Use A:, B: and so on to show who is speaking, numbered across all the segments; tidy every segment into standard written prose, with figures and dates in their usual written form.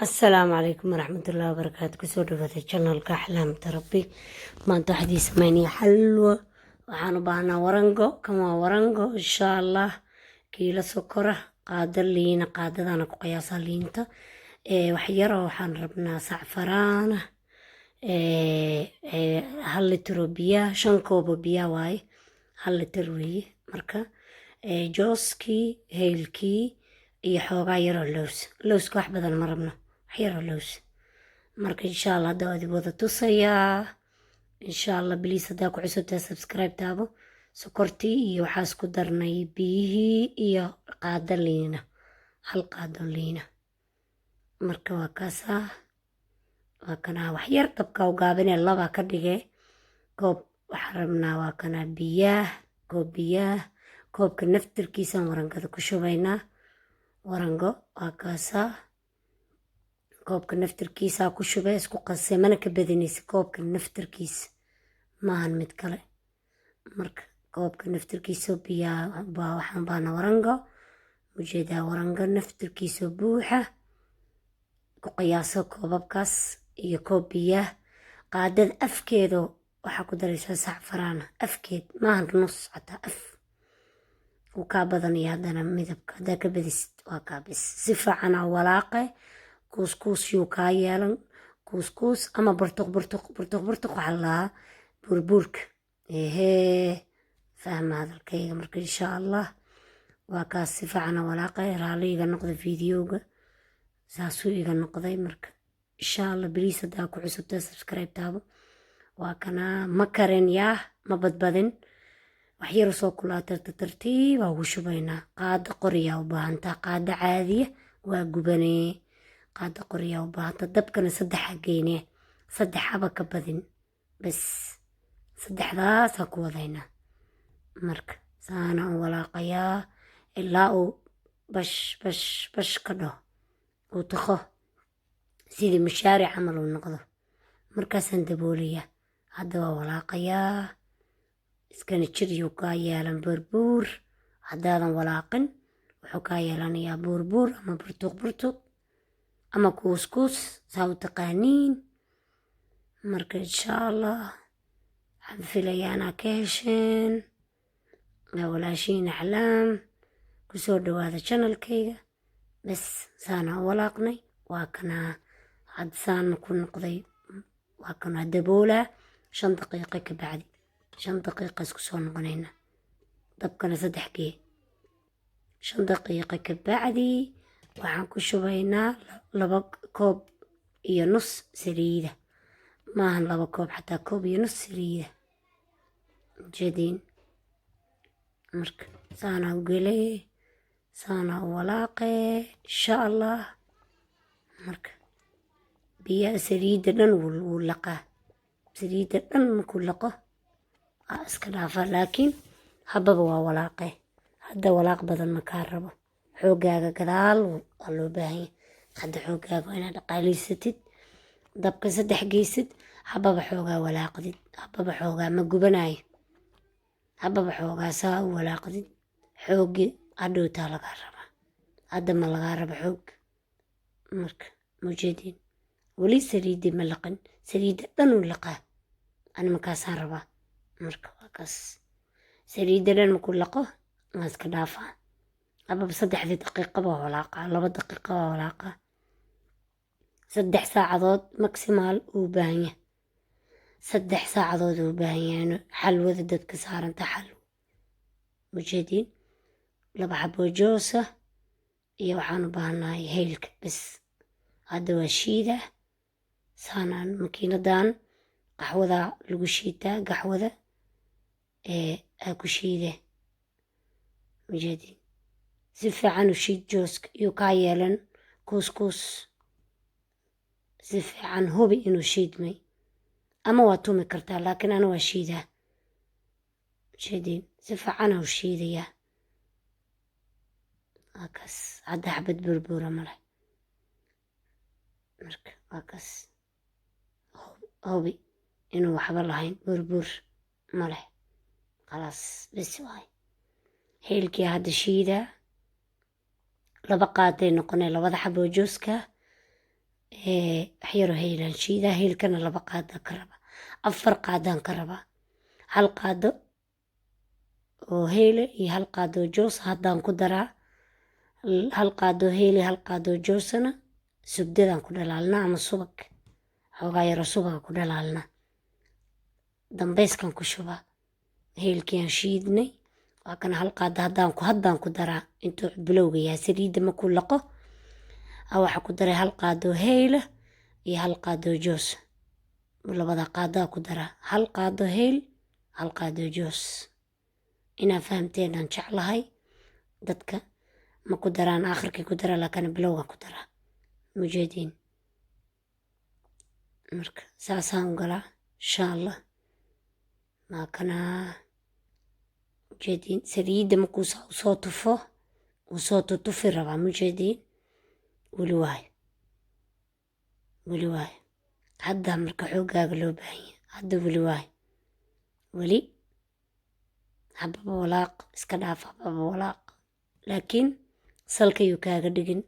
A: السلام عليكم ورحمة الله وبركاته. كسور في channel كأحلام تربي ما أنت حديث ماني حلوة وحانو بانا ورنقو كما ورنقو إن شاء الله كيلو سكرة قادر لينا قادر أنا قياسا لينتا وحيرة وحان ربنا سعفرانة هل لترو بيا شن كوبو بيا واي هل لتروي مركا جوسكي هيلكي iyo xoogaa yaroo lowska wax badan ma rabno wax yaroo lows marka insha allah hadda waad wada tusayaa insha allah biliis haddaa ku cusubtaa subscribe taabo sokortii iyo waxaa isku darnay biyihii iyo qaado liina hal qaado liina marka waa kaasaa waa kanaa wax yar dabka u gaabinee labaa ka dhigee koob waxaa rabnaa waa kanaa biyaah koobka naftirkiisaan warangada ku shubaynaa warango waa kaasaa koobka naftirkiisaa ku shubay isku qasay mana ka badinaysa koobka naftirkiisa maahan mid kale marka koobka naftirkiisa biyaa baa waxaan baana warango ujeedaa warango naftirkiisa buuxa ku qiyaaso koobabkaas iyo koob biyaa qaadada afkeedo waxaa ku daraysaa sacfaraana afkeed maahan nus xataa af وkaa badan iyo haddana midabka haddaa ka badisid waa kaa bis si fiicana walaaqe kuuskuus yuu kaa yeelan kuuskuus ama burtuq waxaa lahaa burbuurka fahma hadalkayga marka insha allah waa kaas si fiicana walaaqe raali iga noqda videoga saasuu iga noqday marka insha allah bariis haddaa ku cusubtaa subscribe taabo waa kanaa ma karen yaa ma badbadin wax yar soo kulaatarta tartiib ugu shubaynaa qaada qoriyaa u baahantaa qaada caadiya waa gubanee qaada qoriyaa u baahantaa dabkana saddexa geynee saddexaba ka badin bas saddexdaasaa ku wadaynaa marka saana u walaaqayaa ilaa uu bash ka dhaho uu taqo sidii mashaaric camal uu noqdo markaasaan daboolayaa hadda waa walaaqayaa iskana jiryuu kaa yeelan burbuur haddaadan walaaqin wuxuu kaa yeelanayaa buurbuur ama burtuq ama kuuskuus saa u taqaaniin marka insha allah waxaan filayaa inaa ka hesheen walaashiin axlaam kusoo dhawaada channelkayga bas saana u walaaqnay waa kanaa had saana ku noqday waa kanaa daboolaa 5 daqiiqo ka bacdi 5 daqiiqo isku soo noqonayna dabkana 3 gee 5 daqiiqo ka bacdi waxaan ku shubaynaa 2 koob iyo nus saliida maahan 2 koob xataa koob iyo nus saliida jadiin marka saana u gelee saana u walaaqee insha allah marka biyaha saliida dhan wuu laqaa saliida dhan markuu laqo iska dhaafa laakiin hababa waa walaaqe hadda walaaq badan ma kaa rabo xoogaaga gadaal waa loo baahan yahay hadda xoogaaga waa inaad dhaqaalaysatid dabka 3 geysid hababa xoogaa walaaqdid hababa xoogaa ma gubanayo hababa xoogaa saa u walaaqdid xoogi hadhowtaa lagaa rabaa hadda ma lagaa rabo xoog marka mujeediin weli saliidii ma laqin saliida dhan u laqaa ani markaasaan rabaa marka waa kaas saliida dhan markuu laqo waa iska dhaafaa hababa 3 daqiiqo baa walaaqaa 2 daqiiqo baa walaaqaa 3 saacadood maximaal uu baahan yahay 3 saacadood uu baahan yahay xalwada dadka saaranta xalwo mujeediin 2 xabo joosa iyo waxaan u baahanahay heylka bas hadda waa shiida saanaan makiinadan qaxwada lagu shiitaa gaxwada aa ku shiide mujeediin si fiican u shiid jooska iyo kaa yeelan kuuskuus si fiican hubi inuu shiidmay ama waa tumi kartaa laakiin ana waa shiidaa mujeediin si fiican u shiidayaa waa kaas hadda xabad burbuura male marka waa kaas hubi inuu waxba lahayn burbuur maleh khalaas bes waay heelkii hadda shiidaa laba qaaday noqonay labada xabo jooska waxyaro haylaan shiidaa. Heylkana 2 qaadaan ka rabaa, 4 qaadaan ka rabaa. 1 qaado oo heyle iyo 1 qaado oo joos haddaan ku daraa. 1 qaado heyle 1 qaado joosana subdadaan ku dhalaalnaa ama subag, xoogaa yaro subaga ku dhalaalnaa. dambayskan ku shubaa. heylkiaan shiidnay waa kana 1 qaado haddaan ku daraa intuu bilowga yahay. saliidda markuu laqo waxaa ku daray 1 qaado heyle iyo 1 qaado joos. 2 qaadaa ku daraa, 1 qaado heyl 1 qaado joos. inaa fahamteen aan jeclahay. dadka ma ku daraan aakhirkii ku daraa, laakiin bilowga ku daraa. mujeediin marka saasaan u galaa insha allah. waa kana mujeediin saliidda markuu soo tufo uu soo tutufi rabaa. mujeediin weli waay hadda marka xoogaaga loo baahan yahay. hadda weli hababa walaaq iska dhaaf, hababa walaaq. laakiin salkayuu kaaga dhigin.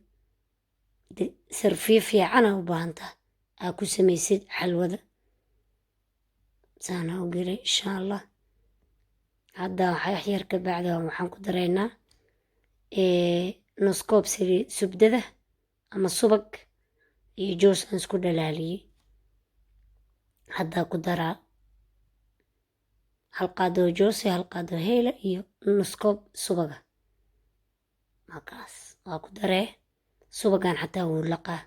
A: sarfiyo fiicana u baahantaa aa ku samaysid xalwada. saana u gelay insha allah. hadda waxyar ka bacda waxaan ku daraynaa nus koob subdada ama subag iyo joos aan isku dhalaaliyey. haddaa ku daraa 1 qaado joos iyo 1 qaado heyle iyo nus koob subaga. markaas waa ku daree. subagan xataa wuu laqaa.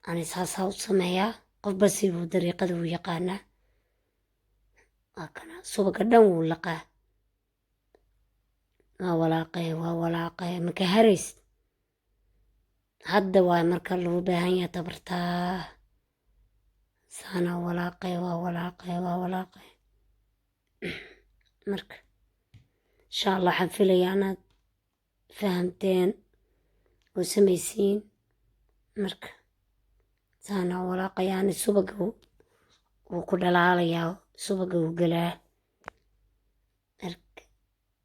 A: ani saasaa u sameeyaa. qofba sibuu dariiqada u yaqaanaa. waa kana subaga dhan wuu laqaa. waa walaaqee maka harays. hadda waa marka loo baahan yahay tabartaa. saana walaaqee marka insha allah waxaan filayaa inaad fahamteen oo samaysiin. marka saana walaaqayaani subaga wuu ku dhalaalayaa, subaga wuu galaa. marka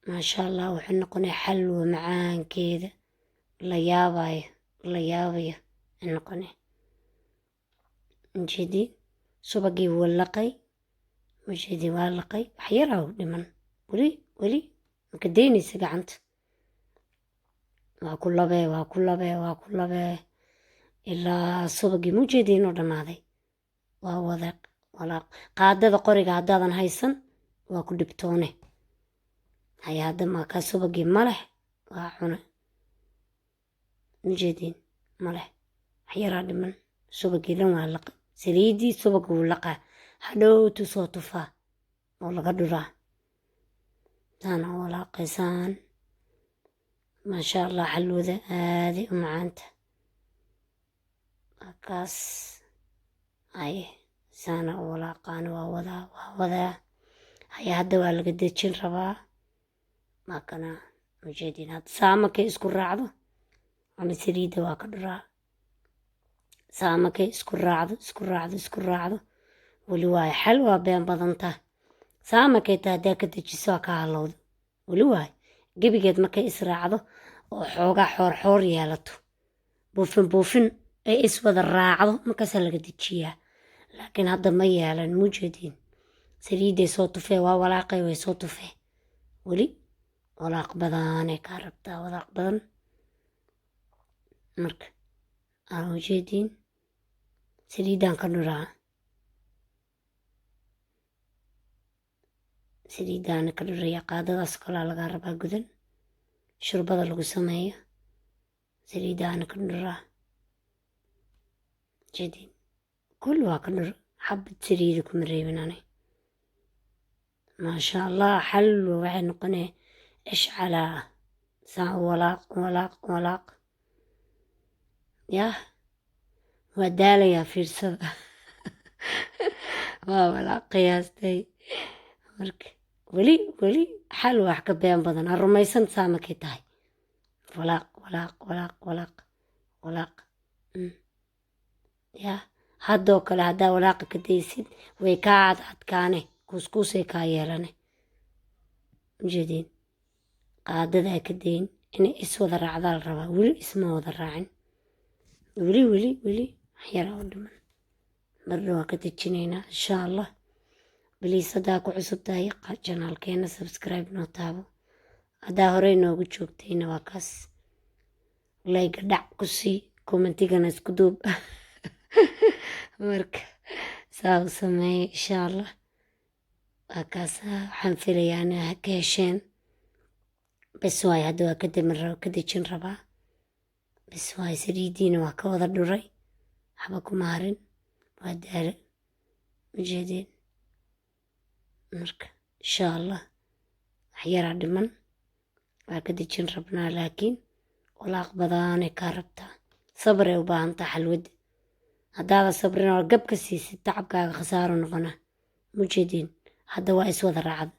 A: maasha allah wuxuu noqonaya xalwo macaankeeda la yaabayo noqone. mujeedi subagii wuu laqay. mujeedi waa laqay. waxyaraa u dhiman weli maka daynaysa gacanta. waa ku labee ilaa subagii mujeedi inuu dhammaaday. waa walaaq. qaadada qoriga haddaadan haysan waa ku dhibtoone. haya hadda maakaa subagii maleh waa cune. mujeediin maleh waxyaraa dhiman. subagii dhan waa laqay. saliidii subaga wuu laqaa. hadhowtu soo tufaa oo laga dhuraa. saana walaaqaysaan. maasha allah xalwada aaday u macaanta. markaas saana u walaaqaan. waa wadaa. haya hadda waa laga dejin rabaa. waa kana mujeediin hadda saamakay isku raacdo ama saliidda waa ka dhuraa. saamakay isku raacdo weli waayo. xal waa been badanta. saamakay taa haddaa ka dejiso waa ka halowdo. weli waayo. gebigeed markay israacdo oo xoogaa xoor yeelato, buufin ay iswada raacdo, markaasaa laga dejiyaa. laakiin hadda ma yeelan. mujeediin saliidday soo tufee. waa walaaqay way soo tufee. weli walaaq badanay kaa rabtaa. walaaq badan. marka aan ujeediin saliiddaan ka dhuraa. saliiddaana ka dhuraya. qaadadaas kalaa lagaa rabaa gudan shurbada lagu sameeyo. saliiddaana ka dhuraa. ujeediin kulli waa ka dhur. xabad saliida kuma reebin ani. maasha allah xalwo waxay noqonee ishcalaa. saa walaaq yah waa daalayaa. fiirsada waa walaaq qiyaastay. marka weli xal wax ka been badan. ha rumaysan saamakay tahay. walaaq yah haddoo kale haddaa walaaqa ka daysid way kaa adkaane. kuuskuusay kaa yeelane. ujeediin qaadadaa ka dayn inay iswada raacdaa la rabaa. weli isma wada raacin. weli waxyara u dhiman marna waa ka dejinaynaa insha allah. baliis haddaa ku cusub tahay janaalkeena subscribe noo taabo, haddaa horey noogu joogtayna waa kaas layga dhac ku sii, commentigana isku duub marka saa u sameeye insha allah. waa kaas waxaan filayaa inaa ka hesheen. bes waay hadda waa ka dejin rabaa. bes waay saliidiina waa ka wada dhuray, waxba kuma harin, waa daale ujeedeen. marka insha allah waxyaraa dhiman waa ka dejin rabnaa, laakiin walaaq badanay kaa rabtaa, sabray u baahantaa xalwada. haddaada sabrin oo gab ka siisid tacabkaaga khasaaro noqona mujeedeen. hadda waa iswada raacda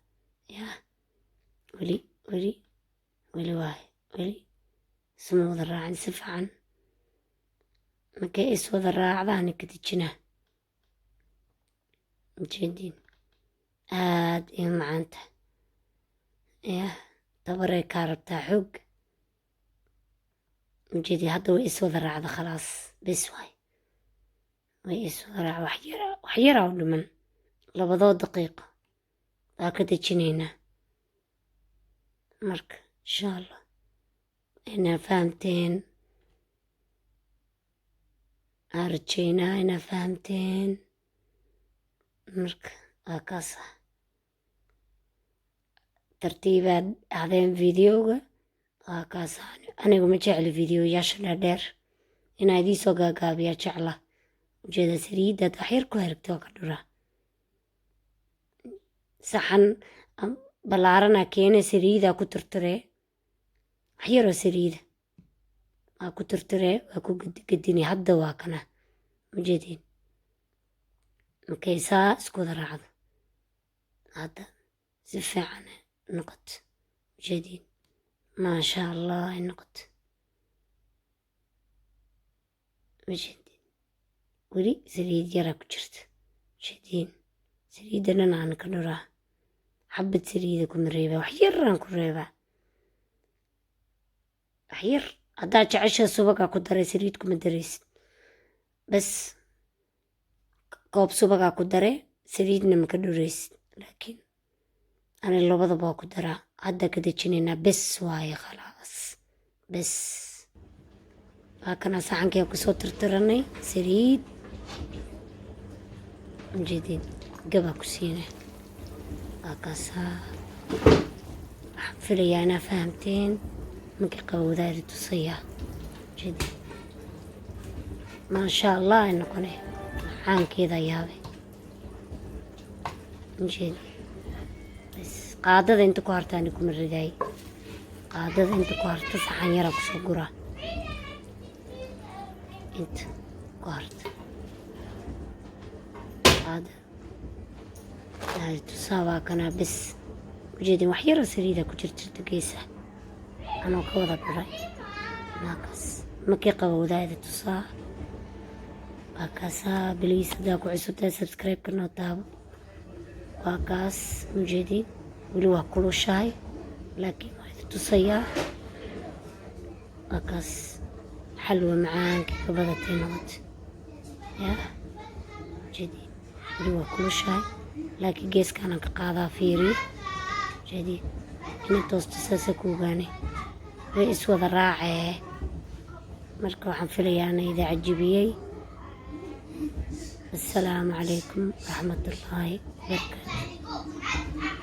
A: yaa weli waay isma wada raacin si fiican. markay iswada raacdaani ka dejinaa mujeedeen. aad iyo macaanta yaa tabaray kaa rabtaa xoog mujeedeen. hadda way iswada raacda khalaas, bes waay way iswada raacda. waxyaraa u dhiman 2 daqiiqo waa ka dejinaynaa. marka insha allah inaa fahamteen, aan rajaynaa inaa fahamteen. marka waa kaas tartiibaad ahdeen videoga. waa kaas anigu ma jecli videoyaasha dhaadheer, inaa idii soo gaagaabiyaa jecla. ujeeda saliidaad waxyar ku herigta waa ka dhuraa. saxan ballaaranaa keene saliidaa ku turturee, waxyaroo saliida waa ku turturee, waa ku gadini. hadda waa kana ujeedeen. markay saa isku wada raacdo hadda si fiican noqoto ujeedeen. maasha allah ay noqoto ujeedeen. weli saliid yaraa ku jirta ujeedeen. saliidda dhan aan ka dhuraa, xabad saliida kuma reebaa, waxyaraan ku reebaa, waxyar. haddaa jecesha subagaa ku daray, saliid kuma daraysid. bes koob subagaa ku dare, saliidna maka dhuraysid. laakiin ani labadaba waa ku daraa. hadda ka dejinaynaa, bes waaye khalaas. bes waa kana saxankii aan kusoo tirtiranay saliid ujeedeen. gabaa ku siina waa kaasaa. waxaan filayaa inaa fahamteen. markii qabowdaadi tusayaa ujeedeen. maasha allah ay noqone macaankeeda yaabay ujeedeen. bes qaadada inta ku hartaani kuma ridaay. qaadada inta ku harta saxan yaraa kusoo guraa, inta ku harta qaada tusaa. waa kanaa bes ujeedeen. waxyara saliida ku jirta geesa anoo ka wada dhuray. naakaas markii qabowdaada tusaa. waa kaasaa. baliis haddaa ku cusubtaa subscribe-ka noo taabo. waa kaas ujeedeen. weli waa kulushahay laakiin waa idi tusayaa. waa kaas xalwa macaanka ka badatay noqoto yaa ujeedeen. weli waa kulushahay laakiin geeskaanan ka qaadaa fiiriye ujeedeen. ina toosta saasa ku ogaanay way iswada raacee. marka waxaan filayaa ana idin cajibiyey. assalaamu calaykum waraxmatullaahi wabarakaatu.